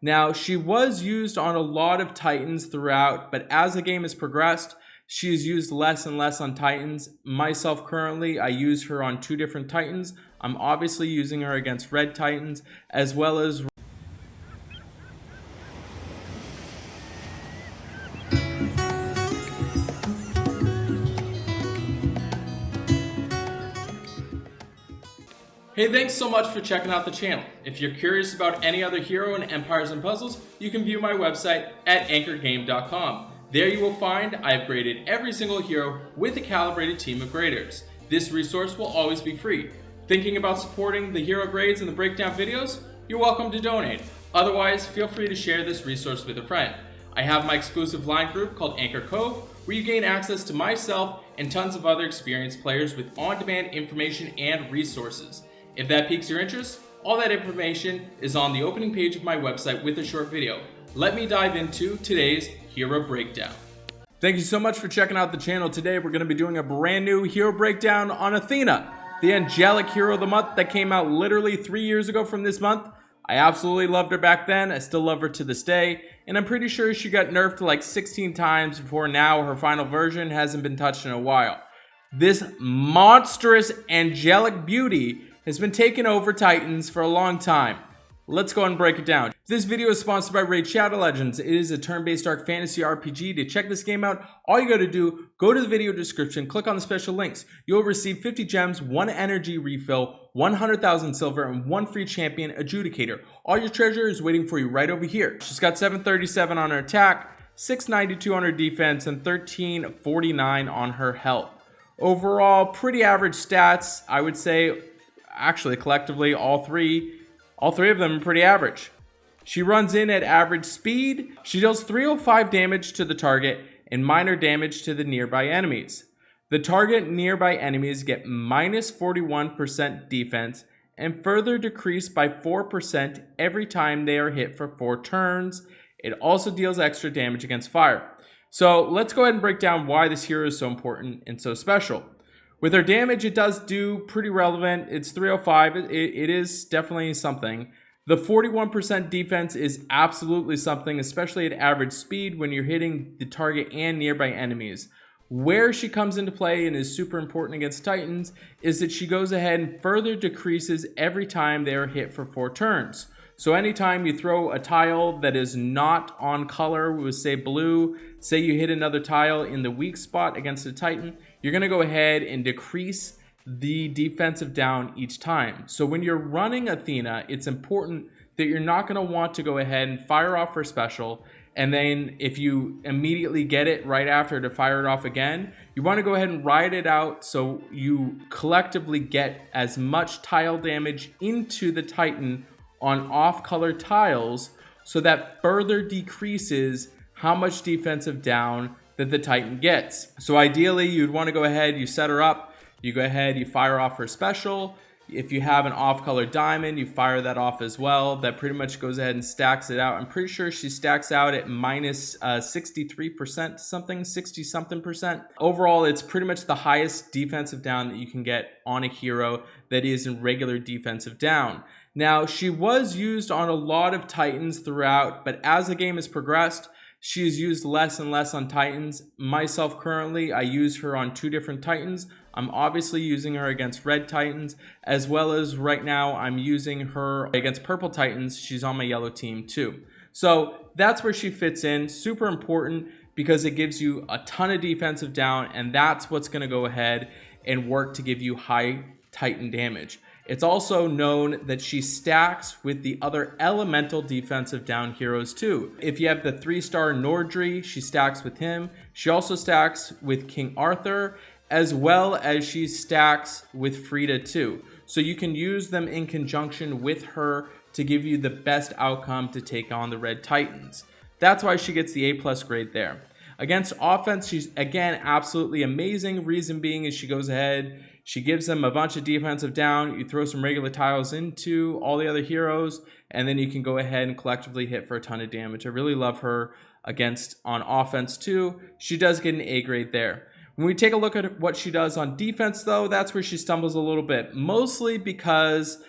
Now, she was used on a lot of Titans throughout, but as the game has progressed, she is used less and less on Titans. Myself currently, I use her on 2 different Titans. I'm obviously using her against red Titans, as well as Hey, thanks so much for checking out the channel. If you're curious about any other hero in Empires and Puzzles, you can view my website at anchorgame.com. There you will find I've graded every single hero with a calibrated team of graders. This resource will always be free. Thinking about supporting the hero grades and the breakdown videos? You're welcome to donate. Otherwise, feel free to share this resource with a friend. I have my exclusive line group called Anchor Cove, where you gain access to myself and tons of other experienced players with on-demand information and resources. If that piques your interest, all that information is on the opening page of my website with a short video. Let me dive into today's hero breakdown. Thank you so much for checking out the channel. Today we're going to be doing a brand new hero breakdown on Athena, the angelic hero of the month that came out literally 3 years ago from this month. I absolutely loved her back then. I still love her to this day, and I'm pretty sure she got nerfed like 16 times before now. Her final version hasn't been touched in a while. This monstrous angelic beauty has been taking over Titans for a long time. Let's go and break it down. This video is sponsored by Raid Shadow Legends. It is a turn-based dark fantasy RPG. To check this game out, all you gotta do, go to the video description, click on the special links. You'll receive 50 gems, 1 energy refill, 100,000 silver, and 1 free champion Adjudicator. All your treasure is waiting for you right over here. She's got 737 on her attack, 692 on her defense, and 1349 on her health. Overall, pretty average stats, I would say. Actually, collectively, all three of them are pretty average. She runs in at average speed. She deals 305 damage to the target and minor damage to the nearby enemies. The target nearby enemies get minus 41% defense and further decreased by 4% every time they are hit for 4 turns. It also deals extra damage against fire. So let's go ahead and break down why this hero is so important and so special. With her damage, it does do pretty relevant. It's 305. It is definitely something. The 41% defense is absolutely something, especially at average speed when you're hitting the target and nearby enemies. Where she comes into play and is super important against Titans is that she goes ahead and further decreases every time they are hit for 4 turns. So anytime you throw a tile that is not on color, with say blue, say you hit another tile in the weak spot against a Titan, you're going to go ahead and decrease the defensive down each time. So when you're running Athena, it's important that you're not going to want to go ahead and fire off her special, and then if you immediately get it right after to fire it off again, you want to go ahead and ride it out so you collectively get as much tile damage into the Titan on off-color tiles, so that further decreases how much defensive down that the Titan gets. So ideally, you'd want to go ahead, you set her up, you go ahead, you fire off her special. If you have an off-color diamond, you fire that off as well. That pretty much goes ahead and stacks it out. I'm pretty sure she stacks out at minus 63% something, 60-something percent. Overall, it's pretty much the highest defensive down that you can get on a hero that is in regular defensive down. Now, she was used on a lot of Titans throughout, but as the game has progressed, she is used less and less on Titans. Myself currently, I use her on 2 different Titans. I'm obviously using her against red Titans, as well as right now I'm using her against purple Titans. She's on my yellow team too. So that's where she fits in. Super important because it gives you a ton of defensive down, and that's what's going to go ahead and work to give you high Titan damage. It's also known that she stacks with the other elemental defensive down heroes too. If you have the 3-star Nordri, she stacks with him. She also stacks with King Arthur, as well as she stacks with Frida too. So you can use them in conjunction with her to give you the best outcome to take on the red Titans. That's why she gets the A+ grade there. Against offense, she's again absolutely amazing. Reason being is she goes ahead, she gives them a bunch of defensive down. You throw some regular tiles into all the other heroes, and then you can go ahead and collectively hit for a ton of damage. I really love her against on offense too. She does get an A grade there. When we take a look at what she does on defense though, that's where she stumbles a little bit, mostly because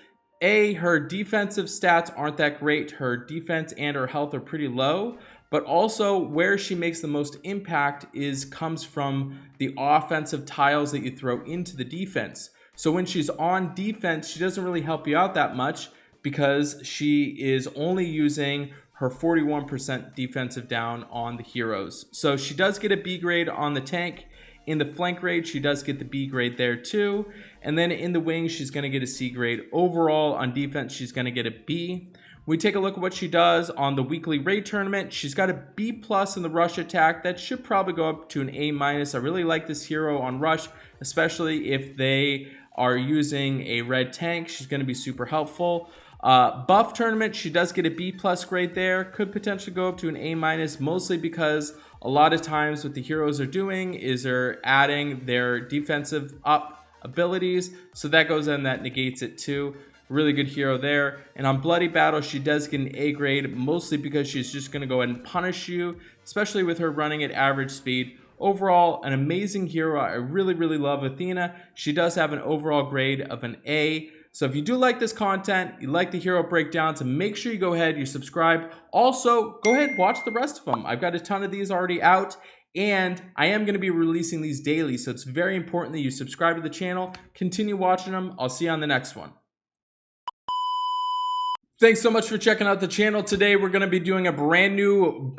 her defensive stats aren't that great. Her defense and her health are pretty low, but also where she makes the most impact comes from the offensive tiles that you throw into the defense. So when she's on defense, she doesn't really help you out that much because she is only using her 41% defensive down on the heroes. So she does get a B grade on the tank. In the flank grade, she does get the B grade there too. And then in the wing, she's going to get a C grade. Overall, on defense, she's going to get a B. We take a look at what she does on the weekly raid tournament. She's got a B plus in the rush attack. That should probably go up to an A minus. I really like this hero on rush, especially if they are using a red tank. She's going to be super helpful. Buff tournament, she does get a B plus grade there. Could potentially go up to an A minus, mostly because a lot of times what the heroes are doing is they're adding their defensive up abilities. So that goes in, that negates it too. Really good hero there. And on Bloody Battle, she does get an A grade, mostly because she's just going to go ahead and punish you, especially with her running at average speed. Overall, an amazing hero. I really, really love Athena. She does have an overall grade of an A. So if you do like this content, you like the hero breakdowns, make sure you go ahead, you subscribe. Also, go ahead, watch the rest of them. I've got a ton of these already out, and I am going to be releasing these daily. So it's very important that you subscribe to the channel. Continue watching them. I'll see you on the next one. Thanks so much for checking out the channel. Today we're going to be doing a brand new